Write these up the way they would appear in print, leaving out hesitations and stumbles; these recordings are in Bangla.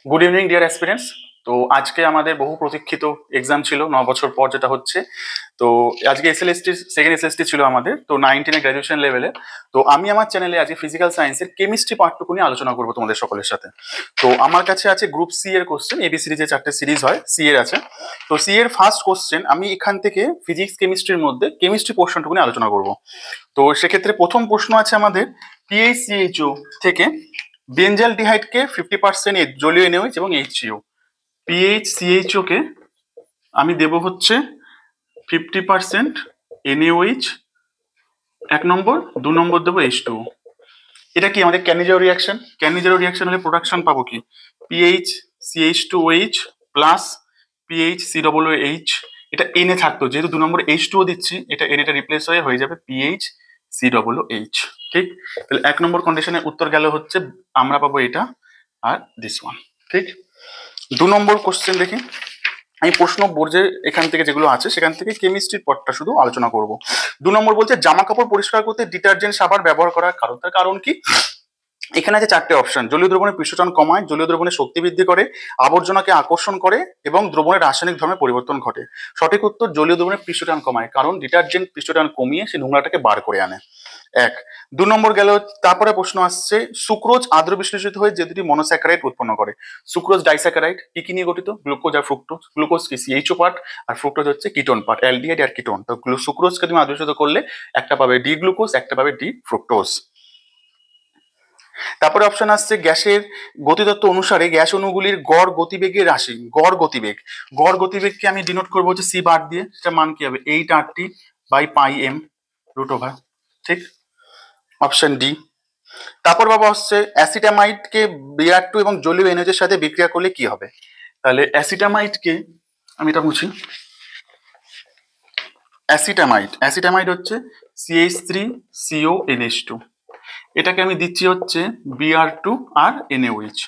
Good evening deer aspirants. তো আজকে আমাদের বহু প্রতীক্ষিত এক্সাম ছিল 9 বছর পর যেটা হচ্ছে। তো আজকে এসএলএসটি সেকেন্ড এসএলএসটি ছিল আমাদের, তো 9-10 গ্র্যাজুয়েশন লেভেলে। তো আমি আমার চ্যানেলে আজকে ফিজিক্যাল সায়েন্সের কেমিস্ট্রি পার্টটুকু নিয়ে আলোচনা করবো তোমাদের সকলের সাথে। তো আমার কাছে আছে গ্রুপ সি এর কোশ্চেন, এবি সিরিজে 4টে সিরিজ হয়, সি এর আছে। তো সি এর ফার্স্ট কোশ্চেন আমি এখান থেকে ফিজিক্স কেমিস্ট্রির মধ্যে কেমিস্ট্রি পোর্শনটুকু নিয়ে আলোচনা করবো। তো সেক্ষেত্রে প্রথম প্রশ্ন আছে আমাদের পিএইচসিএইচও থেকে বেঞ্জালডিহাইডকে 50% জলীয় এনএইচ এবং এইচসিও। পিএইচসিএইচও কে আমি দেব হচ্ছে 50% এনএইচ 1 নম্বর, 2 নম্বর দেবো H2O। এটা কি আমাদের ক্যানিজারো রিয়াকশন। ক্যানিজারো রিয়াকশন হলে প্রোডাকশন পাবো কি PHCH2OH প্লাস PHCOOH। এটা এনে থাকতো, যেহেতু 2 নম্বর H2O দিচ্ছি, এটা এটা রিপ্লেস হয়ে যাবে PHCOOH। ঠিক, তাহলে 1 নম্বর কন্ডিশনের উত্তর গেল হচ্ছে আমরা পাবো এটা আর দিস ওয়ান। ঠিক, 2 নম্বর কোশ্চেন দেখি। আমি প্রশ্ন বোর্ডে এখান থেকে যেগুলো আছে সেখান থেকে কেমিস্ট্রির পটটা শুধু আলোচনা করব। 2 নম্বর বলছে জামা কাপড় পরিষ্কার করতে ডিটারজেন্ট সাবান ব্যবহার করার কারণ। তার কারণ কি? এখানে আছে 4টে অপশন। জলীয় দ্রবণের পৃষ্ঠটান কমায়, জলীয় দ্রবণের শক্তি বৃদ্ধি করে, আবর্জনাকে আকর্ষণ করে এবং দ্রবণের রাসায়নিক ধর্মে পরিবর্তন ঘটে। সঠিক উত্তর জলীয় দ্রবণের পৃষ্ঠটান কমায়, কারণ ডিটারজেন্ট পৃষ্ঠটান কমিয়ে সেই নোংরাটাকে বার করে আনে। 2 নম্বর গেল। তারপরে প্রশ্ন আসছে সুক্রোজ আদ্র বিশ্লেষিত হয়ে যে দুটি মনোস্যাকারাইড উৎপন্ন করে। সুক্রোজ ডাইস্যাকারাইড কি কি নিয়ে গঠিত? গ্লুকোজ আর ফ্রুক্টোজ। গ্লুকোজ কি সিএইচও পার্ট আর ফ্রুক্টোজ হচ্ছে কিটোন পার্ট, অ্যালডিহাইড আর কিটোন। তো সুক্রোজকে তুমি আদ্র বিশ্লেষিত করলে একটা পাবে ডি গ্লুকোজ, একটা পাবে ডি ফ্রুক্টোজ। তারপরে অপশন আসছে গ্যাসের গতিতত্ত্ব অনুসারে গ্যাস অণুগুলির গড় গতিবেগের রাশি। গড় গতিবেগ, গড় গতিবেগকে আমি ডিনোট করবো হচ্ছে সি বার দিয়ে। সেটা মান কি হবে 8RT/πm√/। ঠিক, অপশন ডি। তারপর বাবা হচ্ছে অ্যাসিটামাইডকে Br2 এবং জলীয় এনএইচের সাথে বিক্রিয়া করলে কি হবে? তাহলে অ্যাসিটামাইডকে আমি এটা বুঝি, অ্যাসিটামাইড হচ্ছে CH3CONH2। এটাকে আমি দিচ্ছি হচ্ছে Br2 আর NaOH।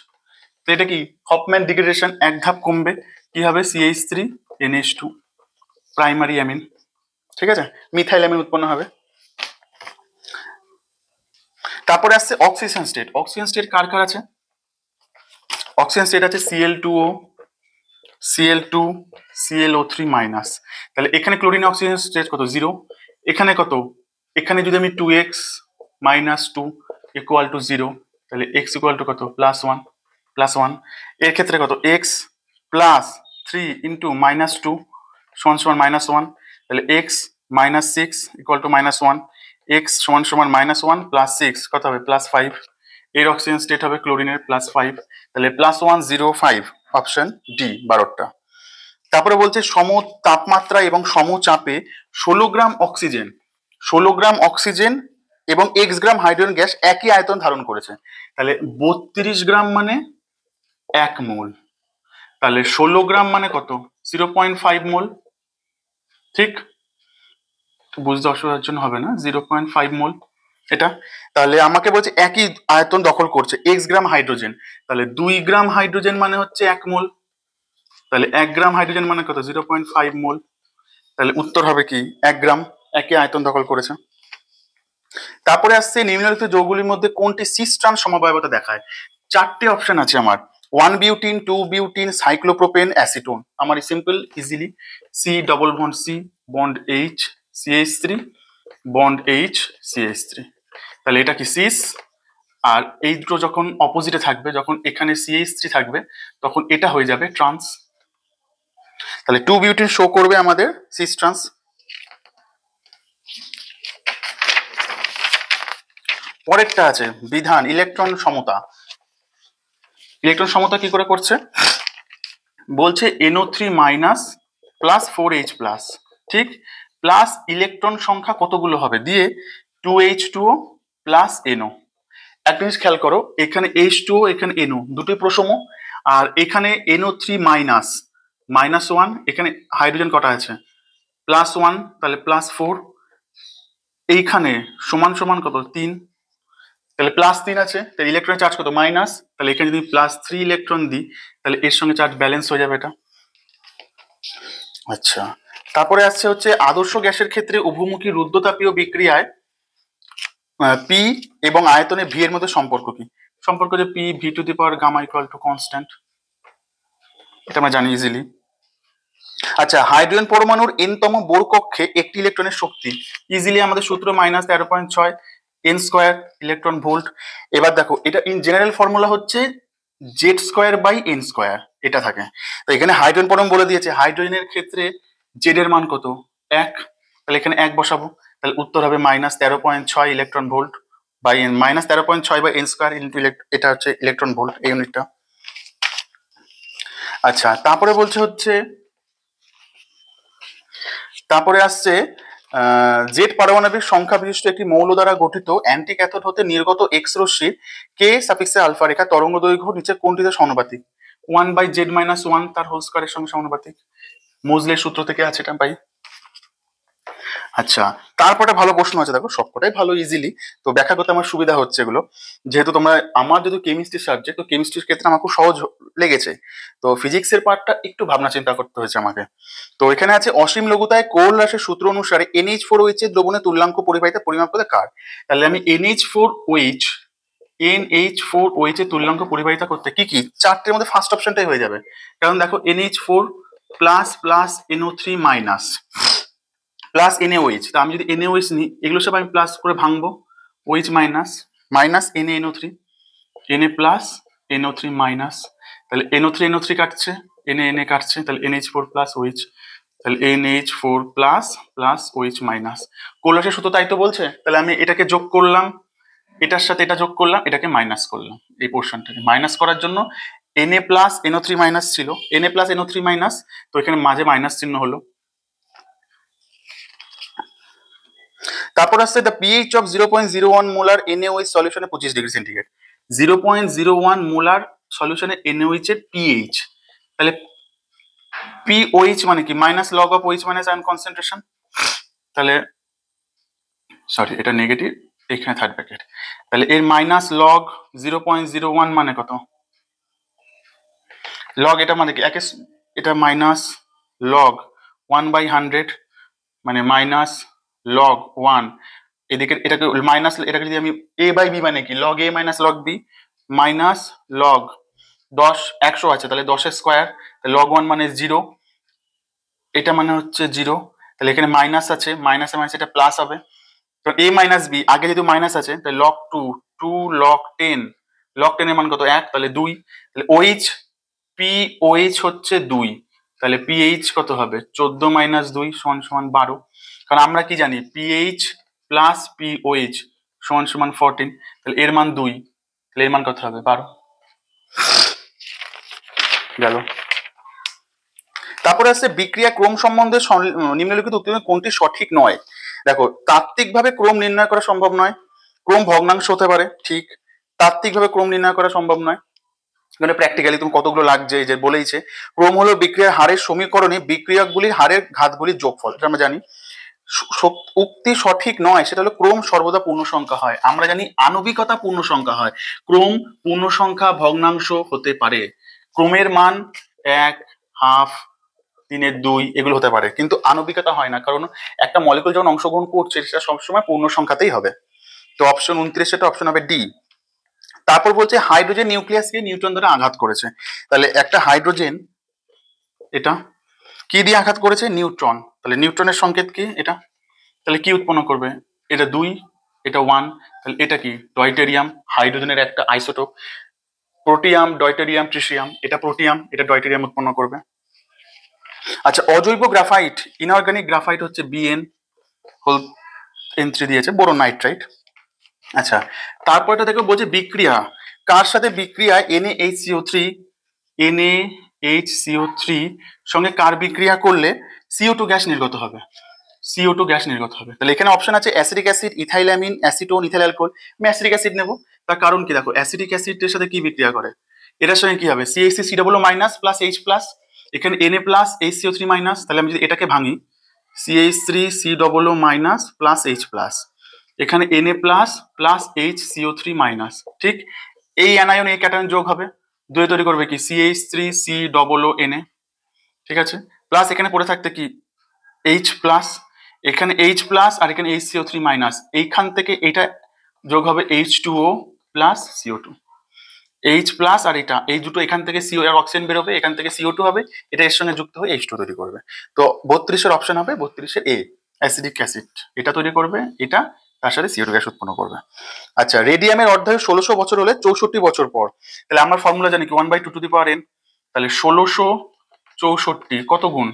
তো এটা কি হফম্যান ডিগ্রেডেশন, এক ধাপ কমবে। কি হবে CH3NH2 প্রাইমারি অ্যামিন। ঠিক আছে, মিথাইল অ্যামিন উৎপন্ন হবে। তারপরে আসছে অক্সিজেন স্টেট। অক্সিজেন স্টেট কার কার আছে? অক্সিজেন স্টেট আছে Cl2O, Cl2, ClO3-। তাহলে এখানে ক্লোরিন অক্সিজেন স্টেট কত? 0। এখানে কত? এখানে যদি আমি 2x - 2 = 0, তাহলে x = কত? +1। এর ক্ষেত্রে কত? x + 3 × -2 = -1, তাহলে x - 6 = -1, x = -1 + 6 কত হবে? +5। এর অক্সিজেন স্টেট হবে ক্লোরিনের +5, তাহলে +1 0 5, অপশন ডি 12টা। তারপরে বলছে সম তাপমাত্রা এবং সমচাপে 16 গ্রাম অক্সিজেন এবং x গ্রাম হাইড্রোজেন গ্যাস একই আয়তন ধারণ করেছে। তাহলে 32 গ্রাম মানে 1 মোল, তাহলে 16 গ্রাম মানে কত? 0.5 মোল। ঠিক, বুঝতে অসুবিধার জন্য হবে না, 0.5 মোল এটা। তাহলে আমাকে বলছে একই আয়তন দখল করছে x গ্রাম হাইড্রোজেন, তাহলে 2 গ্রাম হাইড্রোজেন মানে হচ্ছে 1 মোল, তাহলে 1 গ্রাম হাইড্রোজেন মানে কত? 0.5 মোল। তাহলে উত্তর হবে কি 1 গ্রাম, একই আয়তন দখল করেছে। তারপরে আসছে নিম্নলিখিত যৌগগুলির মধ্যে কোনটি সিস ট্রান্স সমবায়বতা দেখায়? 4টে অপশন আছে আমার, 1 বিউটিন, 2 বিউটিন, সাইক্লোপ্রোপেন, অ্যাসিটোন। আমার simple easily C double bond C bond H CH3 bond H CH3। তাহলে এটা কি সিস, আর এই দুটো যখন অপোজিটে থাকবে, যখন এখানে CH3 থাকবে, তখন এটা হয়ে যাবে ট্রান্স। তাহলে 2 বিউটিন শো করবে আমাদের সিস ট্রান্স। পরেরটা আছে বিধান ইলেকট্রন সমতা। ইলেকট্রন সমতা কি করে করছে? বলছে NO3- + 4H+, ঠিক, প্লাস ইলেকট্রন সংখ্যা কতগুলো হবে দিয়ে 2H2O + NO। একটা জিনিস খেয়াল করো, এখানে H2O এখানে NO দুটোই প্রসম, আর এখানে NO3- -1, এখানে হাইড্রোজেন কটা আছে? +1, তাহলে +4। এইখানে সমান সমান কত? 3, তাহলে +3 আছে, তাহলে ইলেকট্রনের চার্জ কত? মাইনাস, তাহলে এখানে যদি +3 ইলেকট্রন দিই, তাহলে এর সঙ্গে চার্জ ব্যালেন্স হয়ে যাবে এটা। আচ্ছা, তারপরে আসছে হচ্ছে আদর্শ গ্যাসের ক্ষেত্রে উভমুখী রুদ্ধতাপীয় বিক্রিয়ায় পি এবং আয়তনে ভি এর মধ্যে সম্পর্ক কি? সম্পর্ক যে P V⁴ Γ = কনস্ট্যান্ট। এটা আমরা জানি ইজিলি। আচ্ছা, হাইড্রোজেন পরমাণুর এনতম বোর কক্ষে একটি ইলেকট্রনের শক্তি, ইজিলি আমাদের সূত্র -13.6 এন স্কোয়ার ইলেকট্রন ভোল্ট। এবার দেখো এটা ইন জেনারেল ফর্মুলা হচ্ছে Z square by n square, এটা থাকে। তো এখানে হাইড্রোজেন পরমাণু বলে দিয়েছে, হাইড্রোজেনের ক্ষেত্রে জেড এর মান কত, 1, তাহলে এখানে 1 বসাবো, তাহলে উত্তর হবে -13.6 electron volt by n, -13.6 by n square into এটা হচ্ছে ইলেকট্রন ভোল্ট, এই ইউনিটটা। আচ্ছা, তারপরে বলছে হচ্ছে, তারপরে আসছে জেড পারমাণবিক সংখ্যা বিশিষ্ট একটি মৌল দ্বারা গঠিত অ্যান্টি ক্যাথোড হতে নির্গত এক্স রশ্মির কে সাফিক্সে আলফা রেখা তরঙ্গ দৈর্ঘ্য নিচে কোনটিতে সমানুপাতিক? 1/z-1 তার হোল স্কয়ারের সঙ্গে সমানুপাতিক। মোজলের সূত্র থেকে আছে এটা পাই। আচ্ছা, তারপরে ভালো প্রশ্ন আছে, দেখো সবকটাই ভালো ইজিলি, তো ব্যাখ্যা করতে আমার সুবিধা হচ্ছে এগুলো, যেহেতু তোমরা, আমার যেহেতু কেমিস্ট্রি সাবজেক্ট, তো কেমিস্ট্রির ক্ষেত্রে আমার খুব সহজ লেগেছে, তো ফিজিক্সের পার্টটা একটু ভাবনা চিন্তা করতে হয়েছে আমাকে। তো এখানে আছে অসীম লঘুতায় কোল হ্রাসের সূত্র অনুসারে NH4OH এর দ্রবণে তুল্যাঙ্ক পরিবাহিতা পরিমাপ করতে কার? তাহলে আমি NH4OH এর তুল্যাঙ্ক পরিবাহিতা করতে কি কি, চারটের মধ্যে ফার্স্ট অপশনটাই হয়ে যাবে, কারণ দেখো NH4 plus plus NO3 minus plus NaOH, তা আমি যদি NaOH নিই, এগুলো সব আমি প্লাস করে ভাঙবো, OH minus minus NaNO3, Na plus NO3 minus, তাহলে NO3 NO3 কাটছে, Na কাটছে, তাহলে NH4 প্লাস OH, তাহলে NH4 plus plus OH minus. কোলহাসের সূত্র তাই তো বলছে, তাহলে আমি এটাকে যোগ করলাম, এটার সাথে এটা যোগ করলাম, এটাকে মাইনাস করলাম, এই পোর্শনটাকে মাইনাস করার জন্য Na প্লাস NO3 মাইনাস ছিল, Na প্লাস NO3 মাইনাস, তো এখানে মাঝে মাইনাস চিহ্ন হলো। তারপর আসছে the pH of 0.01 molar NaOH সলিউশনে 25°C, 0.01 মোলার সলিউশনে NaOH এর পিএইচ, তাহলে পিওএইচ মানে কি, minus log of OH minus ion concentration, তাহলে সরি এটা নেগেটিভ, এখানে থার্ড ব্র্যাকেট, তাহলে এর মাইনাস লগ 0.01 মানে কত, লগ এটা মানে কি, এটা মাইনাস লগ 1/100 মানে মাইনাস লগ 1, এদিকে এটাকে মাইনাস, এটাকে যদি আমি a/b মানে কি, log a minus log b minus log 100 আছে, তাহলে 10 এর স্কোয়ার, লগ 1 মানে 0, এটা মানে হচ্ছে 0, তাহলে এখানে মাইনাস আছে, মাইনাসে মাইনাস এটা প্লাস হবে, তো a মাইনাস b আগে যেহেতু মাইনাস আছে, তাহলে লগ 2 লগ 10, লগ 10 এর মান কত, 1, তাহলে 2, তাহলে OH POH হচ্ছে 2, তাহলে PH কত হবে, 14 মাইনাস 2 সমান সমান 12, কারণ আমরা কি জানি PH প্লাস POH সমান সমান 14, তাহলে এর মান 2, তাহলে এর মান কত হবে, 12 গেল। তারপরে আছে বিক্রিয়া ক্রম সম্বন্ধে নিম্নলিখিত উত্তর কোনটি সঠিক নয়? দেখো, তাত্ত্বিকভাবে ক্রম নির্ণয় করা সম্ভব নয়, ক্রম ভগ্নাংশ হতে পারে, ঠিক, তাত্ত্বিকভাবে ক্রম নির্ণয় করা সম্ভব নয়, মানে প্র্যাকটিক্যালি তুমি কতগুলো লাগছে, এই যে বলেইছে ক্রম হলো বিক্রিয়ার হারের সমীকরণে বিক্রিয়কগুলির হারের ঘাতগুলির যোগফল, এটা আমরা জানি। উক্তি সঠিক নয়, সেটা হলো ক্রম সর্বদা পূর্ণ সংখ্যা হয়, আমরা জানি আণবিকতা পূর্ণ সংখ্যা হয়, ক্রম পূর্ণ সংখ্যা ভগ্নাংশ হতে পারে, ক্রমের মান 1, হাফ, 3/2 এগুলো হতে পারে, কিন্তু আণবিকতা হয় না, কারণ একটা মলিকুল যখন অংশগ্রহণ করছে সেটা সবসময় পূর্ণ সংখ্যাতেই হবে। তো অপশন 29 সেটা অপশন হবে ডি। তারপর বলছে হাইড্রোজেন নিউক্লিয়াসকে নিউট্রন দ্বারা আঘাত করেছে, তাহলে একটা হাইড্রোজেন এটা কি দিয়ে আঘাত করেছে, নিউট্রন, তাহলে নিউট্রনের সংকেত কি এটা, তাহলে কি উৎপন্ন করবে, এটা 2, এটা 1, তাহলে এটা কি, ডয়টেরিয়াম, হাইড্রোজেনের একটা আইসোটোপ, প্রোটিয়াম, ডয়টেরিয়াম, ট্রিটিয়াম, এটা প্রোটিয়াম, এটা ডয়টেরিয়াম উৎপন্ন করবে। আচ্ছা, অজৈব গ্রাফাইট, ইনঅর্গানিক গ্রাফাইট হচ্ছে Bn হোল N3 দিয়েছে, বোরন নাইট্রাইট। আচ্ছা, তারপরটা দেখো বলছে বিক্রিয়া কার সাথে, বিক্রিয়া NaHCO3 সঙ্গে কার বিক্রিয়া করলে CO2 গ্যাস নির্গত হবে, CO2 গ্যাস নির্গত হবে, তাহলে এখানে অপশন আছে acidic acid, ethylamine, acetone, ethyl alcohol, আমি অ্যাসিডিক অ্যাসিড নেব, তার কারণ কি, দেখো অ্যাসিডিক অ্যাসিডের সাথে কি বিক্রিয়া করে, এটার সঙ্গে কি হবে, CH3COO minus plus H plus, এখানে Na প্লাস HCO3 মাইনাস, তাহলে আমি যদি এটাকে ভাঙি CH3COO minus plus H plus, এখানে Na plus plus HCO3 minus, ঠিক, এই অ্যানায়ন এই ক্যাটায়ন যোগ হবে, দুয়ে তৈরি করবে কি CH3COO Na, ঠিক আছে, প্লাস এখানে পড়ে থাকতে কি H প্লাস, এখানে H প্লাস আর এখানে HCO3 মাইনাস, এইখান থেকে এটা যোগ হবে H2O plus CO2, H plus আর এটা, এই দুটো এখান থেকে সিও এর অক্সিজেন বেরোবে, এখান থেকে CO2 হবে, এটা এর সঙ্গে যুক্ত হয়ে H2 তৈরি করবে। তো 32-এর অপশন হবে 32-এর A, অ্যাসিডিক অ্যাসিড এটা তৈরি করবে, এটা তার সাথে CO2 গ্যাস উৎপন্ন করবে। আচ্ছা, রেডিয়ামের অর্ধায়ু 1600 বছর হলে 64 বছর পর, তাহলে আমরা ফর্মুলা জানি কি 1/2 n, তাহলে 1664 কত গুণ,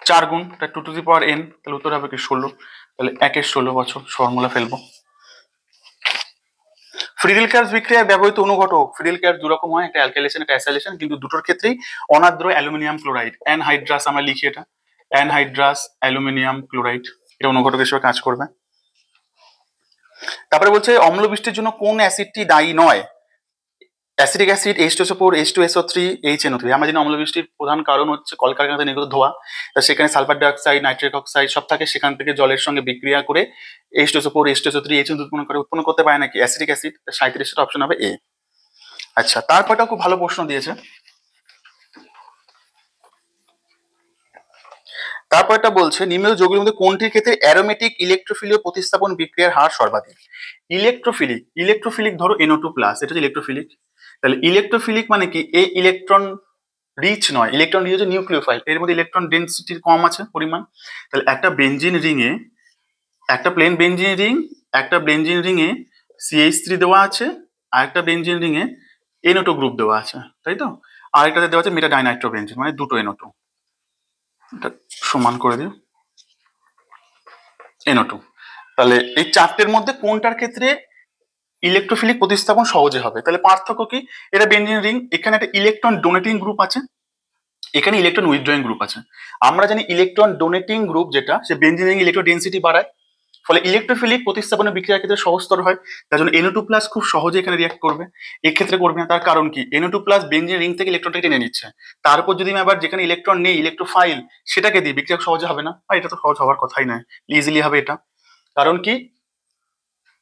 4 গুণ, তাই 2n, তাহলে উত্তর হবে কি 16, তাহলে 1/16 বছর, ফর্মুলা ফেলবো। ফ্রিডেল-ক্রাফট বিক্রিয়ায় ব্যবহৃত অনুঘটক, ফ্রিডেল-ক্রাফট দু রকম হয়, একটা অ্যালকাইলেশন একটা অ্যাসাইলেশন, কিন্তু দুটোর ক্ষেত্রেই অনার্দ্র অ্যালুমিনিয়াম ক্লোরাইড, অ্যানহাইড্রাস আমরা লিখি, এটা অ্যানহাইড্রাস অ্যালুমিনিয়াম ক্লোরাইড, এটা অনুঘটক হিসেবে কাজ করবে। তারপরে বলছে অম্ল বৃষ্টির জন্য কোন অ্যাসিডটি দায়ী নয়, acidic acid, H2SO4, H2SO3, HNO3। আমরা জানি অম্ল বৃষ্টির প্রধান কারণ হচ্ছে কলকারখানাতে নির্গত ধোঁয়া, তা সেখানে সালফার ডাইঅক্সাইড, নাইট্রিক অক্সাইড সব থাকে, সেখান থেকে জলের সঙ্গে বিক্রিয়া করে H2SO4, H2SO3, HNO3 উৎপন্ন করতে পারে নাকি অ্যাসিডিক অ্যাসিড, 37-এর অপশন হবে A। আচ্ছা, তারপরটা খুব ভালো প্রশ্ন দিয়েছে, তারপরটা বলছে নিম্নলিখিত যৌগের মধ্যে কোনটির ক্ষেত্রে অ্যারোমেটিক ইলেকট্রোফিলীয় প্রতিস্থাপন বিক্রিয়ার হার সর্বাধিক। ইলেকট্রোফিলিক ধরো NO2+, এটা হচ্ছে ইলেকট্রোফিলিক, তাহলে ইলেকট্রোফিলিক মানে কি এই ইলেকট্রন রিচ নয়, ইলেকট্রন রিচ হচ্ছে নিউক্লিওফাইল, এর মধ্যে ইলেকট্রন ডেনসিটি কম আছে পরিমাণ, তাহলে একটা বেনজিন রিং এ, একটা প্লেন বেনজিন রিং, একটা বেনজিন রিং এ CH3 দেওয়া আছে, আর একটা বেনজিন রিং এ NO2 গ্রুপ দেওয়া আছে, তাই তো, আর একটাতে দেওয়া আছে মেটা ডাইনাইট্রোবেনজিন, মানে দুটো NO2, এটা সমান করে দিও NO2, তাহলে এই চারটের মধ্যে কোনটার ক্ষেত্রে ইলেকট্রোফিলিক প্রতিস্থাপন সহজে হবে, তাহলে পার্থক্য কি, এটা বেনজিন রিং, এখানে একটা ইলেকট্রন ডোনেটিং গ্রুপ আছে, এখানে ইলেকট্রন উইথড্রয়িং গ্রুপ আছে, আমরা জানি ইলেকট্রন ডোনেটিং গ্রুপ যেটা, সে বেনজিন রিং ইলেকট্রন ডেনসিটি বাড়ায়, ফলে ইলেকট্রোফিলিক প্রতিস্থাপনের বিক্রিয়ার ক্ষেত্রে সহজতর হয়, তার জন্য NO2+ খুব সহজে এখানে রিয়াক্ট করবে, এক্ষেত্রে করবে না, তার কারণ কি NO2+ বেনজিন রিং থেকে ইলেকট্রনটা টেনে নিচ্ছে, তারপর যদি আমি আবার যেখানে ইলেকট্রন নেই ইলেকট্রোফাইল সেটাকে দিই, বিক্রিয়া সহজে হবে না, এটা তো সহজ হওয়ার কথাই নয়, ইজিলি হবে এটা, কারণ কি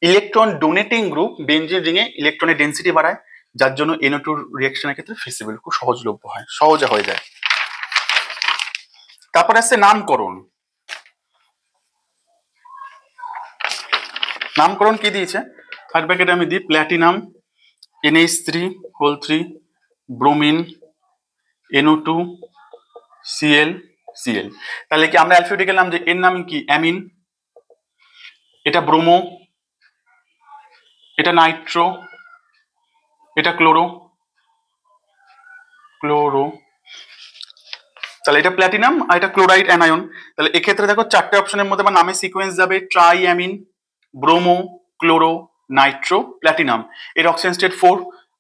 electron donating group benzene ring এ ইলেকট্রনের ডেনসিটি বাড়ায়, যার জন্য NO2 রিঅ্যাকশনের ক্ষেত্রে ফিজিবল, খুব সহজলভ্য হয়, সহজে হয়ে যায়। তারপর আসছে নামকরণ, নামকরণ কি দিয়েছে, থার্ড ব্র্যাকেটে আমি দিই platinum NH3 bromine NO2 Cl, তাহলে কি আমরা অ্যালফাবেটিক্যাল নাম, যে এর নাম কি অ্যামিন, এটা ব্রোমো, এটা নাইট্রো, এটা ক্লোরো, তাহলে এটা প্ল্যাটিনাম আর এটা ক্লোরাইড অ্যানায়ন, তাহলে এক্ষেত্রে দেখো চারটে অপশনের মধ্যে আমার নামের সিকোয়েন্স যাবে triamine, bromo, chloro, Nitro, platinum, এর অক্সিজেন স্টেট 4,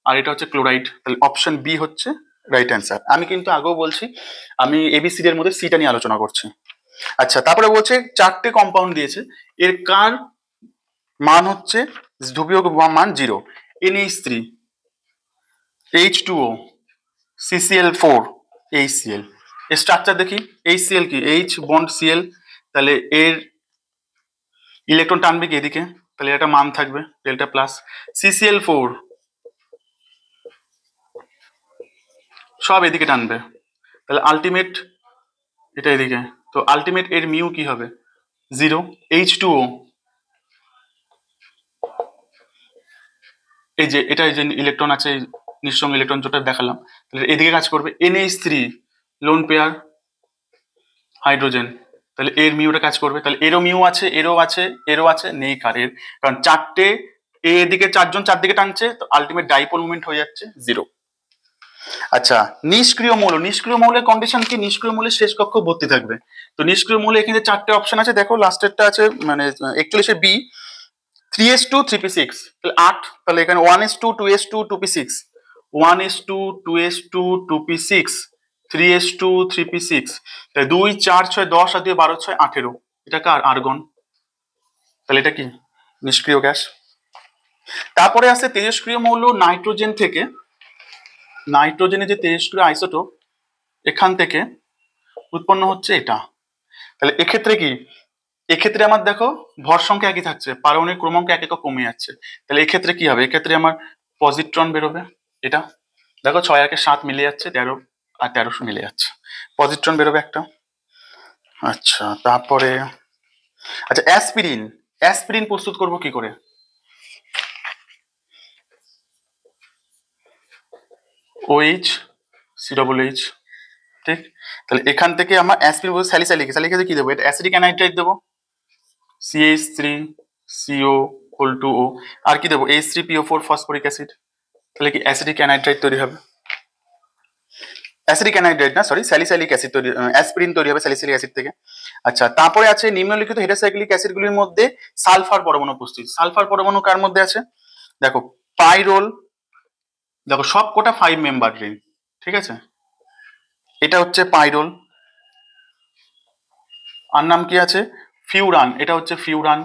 আর এটা হচ্ছে ক্লোরাইড, তাহলে অপশন বি হচ্ছে রাইট অ্যান্সার। আমি কিন্তু আগেও বলছি আমি ABCD এর মধ্যে সিটা নিয়ে আলোচনা করছি। আচ্ছা, তারপরে বলছে চারটে কম্পাউন্ড দিয়েছে, এর কার মান হচ্ছে ধ্রুবীয় মান 0, NH3, H2O, CCl4, HCl, এর স্ট্রাকচার দেখি, HCl কি H বন্ড Cl, তাহলে এর ইলেকট্রন টানবে কি এদিকে, তাহলে এটা মান থাকবে ডেল্টা প্লাস, CCl4 সব এদিকে টানবে, তাহলে আলটিমেট এটা এদিকে, তো আলটিমেট এর মিউ কি হবে 0, H2O এই যে এটা, এই যে ইলেকট্রন আছে নিঃসঙ্গ ইলেকট্রন যেটা দেখালাম, তাহলে এদিকে কাজ করবে, NH3 লোন পেয়ার হাইড্রোজেন, তাহলে এর মিউটা কাজ করবে, তাহলে এরও মিউ আছে, এরও আছে, এরও আছে, নেই কারের, কারণ চারটে এদিকে চারজন চারদিকে টানছে, তো আলটিমেট ডাইপোল মুভমেন্ট হয়ে যাচ্ছে 0। আচ্ছা, নিষ্ক্রিয় মৌল, নিষ্ক্রিয় মৌলের কন্ডিশন কি, নিষ্ক্রিয় মৌলের শেষ কক্ষ ভর্তি থাকবে, তো নিষ্ক্রিয় মৌলে এখানে চারটে অপশন আছে, দেখো লাস্টেরটা আছে মানে 41 B, 3s2 3p6, তাহলে 8, তাহলে এখানে 1s2 2s2 2p6, 1s2 2s2 2p6, 3s2 3p6, তাহলে 2 4 6 10 আর 2 12 6 18, এটা কার আর্গন, তাহলে এটা কি নিষ্ক্রিয় গ্যাস। তারপরে আছে তেজস্ক্রিয় মৌল নাইট্রোজেন থেকে, নাইট্রোজেনের যে তেজস্ক্রিয় আইসোটোপ এখান থেকে উৎপন্ন হচ্ছে এটা, তাহলে এক্ষেত্রে কি, এক্ষেত্রে আমার দেখো ভর সংখ্যা একই থাকছে, পারমাণবিক ক্রমাঙ্ক এক একক কমে যাচ্ছে, তাহলে এক্ষেত্রে কি হবে, এক্ষেত্রে আমার পজিট্রন বেরোবে, এটা দেখো 6 আর 7 মিলে যাচ্ছে, 13 আর 1300 মিলে যাচ্ছে, পজিট্রন বেরোবে একটা। আচ্ছা, তারপরে আচ্ছা অ্যাসপিরিন, অ্যাসপিরিন প্রস্তুত করব কি করে, OH COOH, ঠিক। তাহলে এখান থেকে আমার অ্যাসপিরিন বলতে স্যালিসাইলিক অ্যাসিড কি দেবো, এটা অ্যাসিডিক অ্যানাইড্রাইট দেবো, CH3CO(O) আর কি দেবো H3PO4 ফসফরিক অ্যাসিড। তাহলে কি অ্যাসিডিক অ্যানাইড্রাইট তৈরি হবে, অ্যাসিডিক অ্যানাইড্রাইট না সরি স্যালিসাইলিক অ্যাসিড তৈরি, অ্যাসপিরিন তৈরি হবে স্যালিসাইলিক অ্যাসিড থেকে। আচ্ছা, তারপরে আছে নিম্নলিখিত হেটাসাইক্লিক অ্যাসিডগুলির মধ্যে সালফার পরমাণু উপস্থিত। সালফার পরমাণু কার মধ্যে আছে, দেখো পাইরোল, দেখো সব কোটা 5 মেম্বার রিং, ঠিক আছে। এটা হচ্ছে পাইরোল, আর নাম কি আছে ফিউরান, এটা হচ্ছে ফিউরান,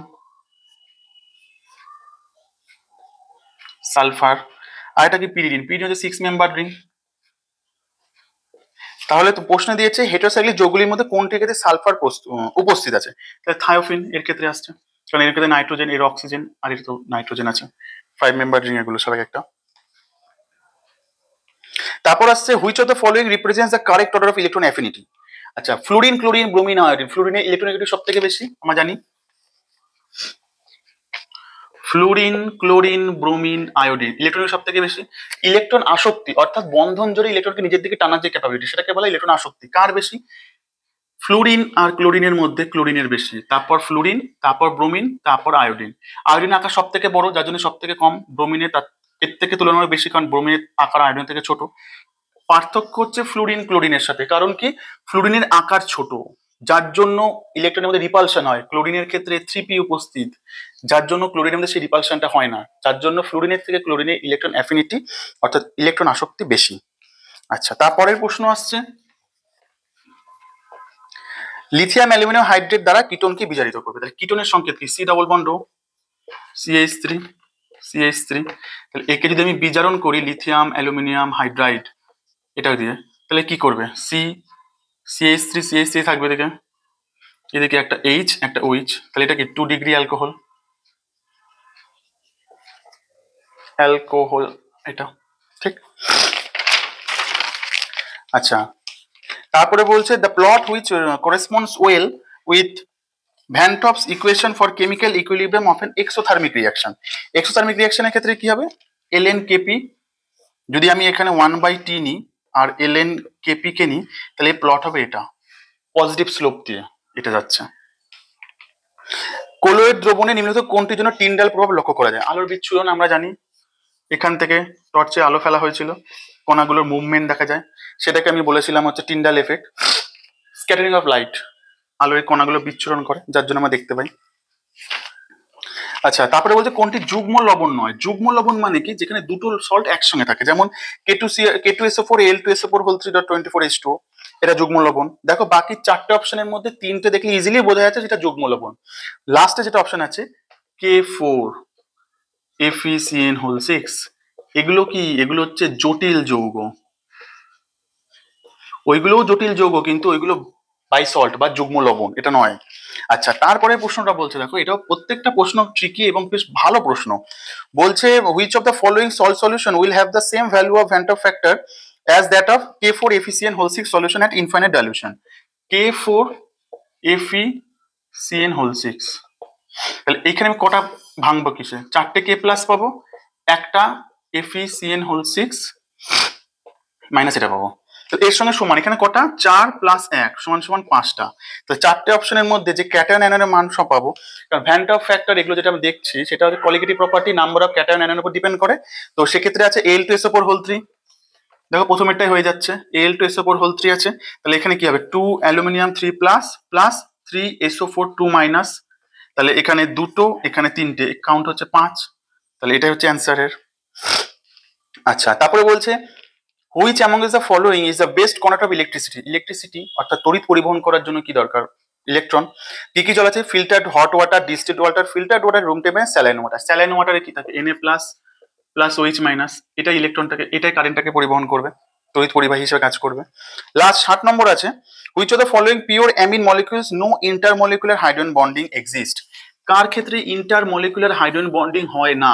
সালফার। আর এটা কি পিরিডিন, পিরিডিন হচ্ছে 6 মেম্বার রিং। তাহলে তো প্রশ্ন দিয়েছে হেটারোসাইক্লিক যৌগগুলির মধ্যে কোনটির ক্ষেত্রে সালফার উপস্থিত আছে, তাহলে থায়োফিন এর ক্ষেত্রে আসছে, কারণ এর ক্ষেত্রে নাইট্রোজেন, এর অক্সিজেন, আর এর তো নাইট্রোজেন আছে। 5 মেম্বার রিং এগুলো সবাই একটা। তারপর আসছে which of the following represents the correct order of electron affinity. আচ্ছা, ফ্লুরিন, ক্লোরিন, ব্রোমিন, আয়োডিন। ফ্লুরিনের ইলেকট্রন সব থেকে বেশি আমরা জানি, fluorine, chlorine, bromine, iodine electron সব থেকে বেশি। ইলেকট্রন আসক্তি অর্থাৎ বন্ধন জোরে ইলেকট্রনকে নিজের দিকে টানার যে ক্যাপাবিলিটি, সেটাকে বলা ইলেকট্রন আসক্তি। কার বেশি, ফ্লুরিন আর ক্লোরিনের মধ্যে ক্লোরিনের বেশি, তারপর ফ্লুরিন, তারপর ব্রোমিন, তারপর আয়োডিন। আয়োডিন আকার সব থেকে বড়, যার জন্য সব থেকে কম। ব্রোমিনের তার এর থেকে তুলনামূলক বেশি, কারণ ব্রোমিনের আকার আয়োডিন থেকে ছোট। পার্থক্য হচ্ছে ফ্লুরিন ক্লোরিনের সাথে, কারণ কি ফ্লুরিনের আকার ছোট, যার জন্য ইলেকট্রনের মধ্যে রিপালশন হয়। ক্লোরিনের ক্ষেত্রে 3p উপস্থিত, যার জন্য ক্লোরিনের মধ্যে সেই রিপালশনটা হয় না, যার জন্য ফ্লুরিনের থেকে ক্লোরিনের ইলেকট্রন অ্যাফিনিটি অর্থাৎ ইলেকট্রন আসক্তি বেশি। আচ্ছা, তারপরের প্রশ্ন আসছে লিথিয়াম অ্যালুমিনিয়াম হাইড্রেট দ্বারা কিটোনকে বিজারিত করবে। তাহলে কিটোনের সংকেত কি, C double bond O, CH3, তাহলে একে যদি আমি বিজারণ করি লিথিয়াম অ্যালুমিনিয়াম হাইড্রাইড এটা দিয়ে, তাহলে কি করবে, CH3 থাকবে এদিকে, এদিকে একটা H একটা OH, তাহলে এটা কি 2 ডিগ্রি অ্যালকোহল, এটা ঠিক। আচ্ছা, তারপরে বলছে the plot which corresponds well with van't Hoff's equation for chemical equilibrium of an exothermic reaction. Exothermic রিয়াকশনের ক্ষেত্রে কি হবে, ln kp, যদি আমি এখানে 1/t নিই আর ln kp কে নিই, তাহলে প্লট হবে এটা পজিটিভ স্লোপ দিয়ে এটা যাচ্ছে। কোলোয়েড দ্রবণে নিম্নলিখিত কোনটির জন্য টিন্ডাল প্রভাব লক্ষ্য করা যায়। আলোর বিচ্ছুরণ আমরা জানি, এখান থেকে টর্চে আলো ফেলা হয়েছিল, কণাগুলোর মুভমেন্ট দেখা যায়, সেটাকে আমি বলেছিলাম হচ্ছে Tyndall effect. Scattering of light, আলোর কণাগুলো বিচ্ছুরণ করে, যার জন্য আমরা দেখতে পাই। আচ্ছা, তারপরে বলছে কোনটি যুগ্ম লবণ নয়। যুগ্ম লবণ মানে কি, যেখানে দুটো সল্ট একসঙ্গে থাকে, যেমন K2SO4 Al2SO4 3.24H2O, এটা যুগ্ম লবণ। দেখো বাকি 4টে অপশনের মধ্যে 3টে দেখলে ইজিলি বোঝা যাচ্ছে যেটা যুগ্ম লবণ। লাস্টে যেটা অপশন আছে K4 FeCN6, এগুলো কি, এগুলো হচ্ছে জটিল যৌগ, ওইগুলোও জটিল যৌগ কিন্তু ওইগুলো বাইসল্ট বা যুগ্ম লবণ, এটা নয়। আচ্ছা, তারপরে প্রশ্নটা বলছে, দেখো এটাও প্রত্যেকটা প্রশ্ন ট্রিকি এবং বেশ ভালো প্রশ্ন। বলছে which of the following salt solution will have the same value of van top factor as that of K4 FeCN6 solution at infinite dilution. K4 FeCN6, তাহলে এইখানে আমি কটা ভাঙবো, কিসে 4টে K প্লাস পাবো, একটা FeCN6 মাইনাস এটা পাবো, তো এর সঙ্গে সমান এখানে কটা 4 + 1 = 5টা। তো 4টে অপশনের মধ্যে যে ক্যাটায়ন অ্যানায়নের মান সব পাবো, কারণ ভ্যান টপ ফ্যাক্টর এগুলো যেটা আমি দেখছি সেটা হচ্ছে qualitative property number of cation অ্যানায়নের উপর ডিপেন্ড করে। তো সেক্ষেত্রে আছে Al2SO4 দেখো প্রথমেরটাই হয়ে যাচ্ছে, Al2SO4 আছে, তাহলে এখানে কি হবে 2 aluminium 3 plus plus 3SO4 2 minus, তাহলে এখানে দুটো এখানে 3টে, কাউন্ট হচ্ছে 5, তাহলে এটাই হচ্ছে অ্যান্সারের। আচ্ছা, তারপরে বলছে which among the following is the best conductor of electricity. Electricity অর্থাৎ তড়িৎ পরিবহন করার জন্য কি দরকার, ইলেকট্রন। কি কি জল আছে, filtered hot water, distilled water, filtered water, room temperature, saline water. Saline ওয়াটারে কি থাকে Na প্লাস OH মাইনাস, এটা ইলেকট্রনটাকে, এটাই কারেন্টটাকে পরিবহন করবে, তড়িৎ পরিবাহী হিসেবে কাজ করবে। লাস্ট 7 নম্বর আছে which of the following pure amine molecules no intermolecular hydrogen bonding exist. কার ক্ষেত্রে ইন্টারমলিকুলার হাইড্রোজেন বন্ডিং হয় না।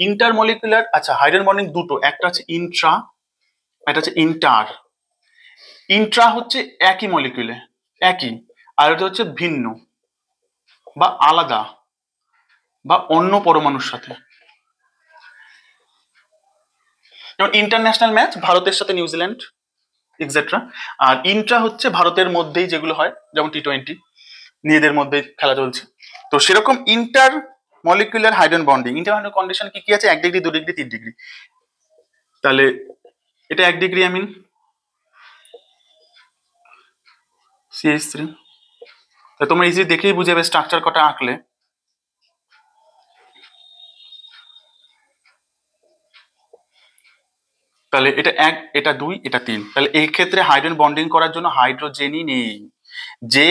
ইন্টারমলিকুলার, আচ্ছা হাইড্রোজেন বন্ডিং দুটো, একটা আছে ইন্ট্রা, এটা হচ্ছে ইন্টার। ইন্ট্রা হচ্ছে একই মলিকিউলে একই, আর এটা হচ্ছে ভিন্ন বা আলাদা বা অন্য পরমাণুর সাথে। যেমন ইন্টারন্যাশনাল ম্যাচ ভারতের সাথে নিউজিল্যান্ড এক্সেট্রা। আর ইন্ট্রা হচ্ছে ভারতের মধ্যেই যেগুলো হয়, যেমন T20 নিজেদের মধ্যে খেলা চলছে। তো সেরকম inter molecular hydrogen bonding, inter condition কি কি আছে? 1 ডিগ্রি, 2 ডিগ্রি, 3 ডিগ্রি। তাহলে এটা 1 ডিগ্রি অ্যামিন CH3। তাহলে তোমরা ইজি দেখেই বুঝে যাবে স্ট্রাকচার কটা আঁকলে। তাহলে এটা 1, এটা 2, এটা 3। তাহলে এই ক্ষেত্রে হাইড্রোজেন বন্ডিং করার জন্য হাইড্রোজেনই নেই, যে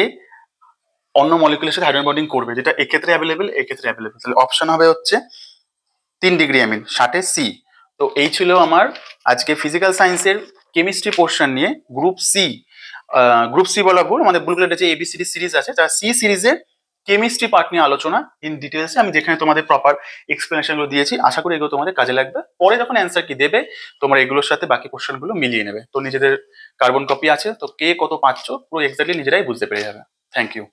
অন্য মলিকুলের সাথে হাইড্রোজেন বন্ডিং করবে, যেটা এক্ষেত্রে অ্যাভেলেবেল, এক্ষেত্রে অ্যাভেলেবেল। তাহলে অপশন হবে হচ্ছে 3 ডিগ্রি অ্যামিন, 60 সি। তো এই ছিল আমার আজকে ফিজিক্যাল সায়েন্সের কেমিস্ট্রি পোর্শন নিয়ে গ্রুপ সি বলা ভুল, আমাদের বুকলেটে যে ABCD সিরিজ আছে, তার সি সিরিজের কেমিস্ট্রি পার্ট নিয়ে আলোচনা ইন ডিটেলসে, আমি যেখানে তোমাদের প্রপার এক্সপ্লেনেশন গুলো দিয়েছি। আশা করি এগুলো তোমাদের কাজে লাগবে। পরে যখন অ্যান্সার কি দেবে, তোমরা এগুলোর সাথে বাকি কোশ্চেন গুলো মিলিয়ে নেবে। তো নিজেদের কার্বন কপি আছে, তো কে কত পাচ্ছ পুরো এক্স্যাক্টলি নিজেরাই বুঝতে পেরে যাবে। Thank you.